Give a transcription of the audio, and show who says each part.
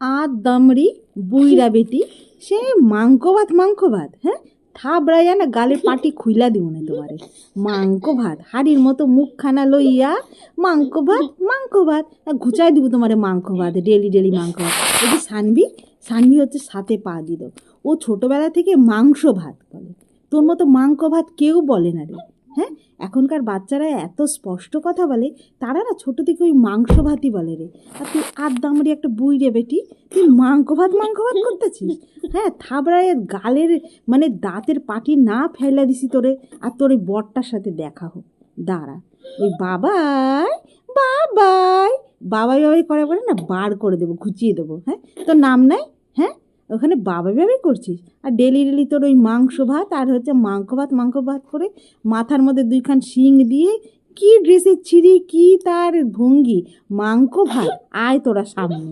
Speaker 1: আর দামড়ি বুইরা বেটি সে মাংস ভাত হ্যাঁ থাবড়াইয়া না গালে পাটি খুইলা দিব না তোমারে। মাংস ভাত হাড়ির মতো মুখখানা লইয়া মাংস ভাত ঘুচাই দিব তোমারে মাংস ভাত, ডেলি ডেলি মাংস ভাত। এই যে সানভি হচ্ছে সাথে পা দিল, ও ছোটবেলা থেকে মাংস ভাত বলে, তোর মতো মাংস ভাত কেউ বলে না রে। হ্যাঁ, এখনকার বাচ্চারা এত স্পষ্ট কথা বলে, তারা না ছোট থেকে ওই মাংস ভাতই বলে রে। আর তুই আদামরি একটা বুই রে বেটি, তুই মাংস ভাত করতেছিস। হ্যাঁ, থাবড়ায় গালের মানে দাঁতের পাটি না ফেলা দিছি তোরে। আর তোর ওই বরটার সাথে দেখা হোক, দাঁড়া ওই বাবাই বাবাই করে বলে না, বার করে দেবো, ঘুচিয়ে দেবো। হ্যাঁ, তোর নাম নাই? হ্যাঁ, ওখানে বাবাই করছিস আর ডেলি ডেলি তোর ওই মাংস ভাত আর হচ্ছে মাংস ভাত করে মাথার মধ্যে দুইখান শিং দিয়ে কি ড্রেসের ছিঁড়ি, কি তার ভঙ্গি, মাংস ভাত, আয় তোরা সামনে।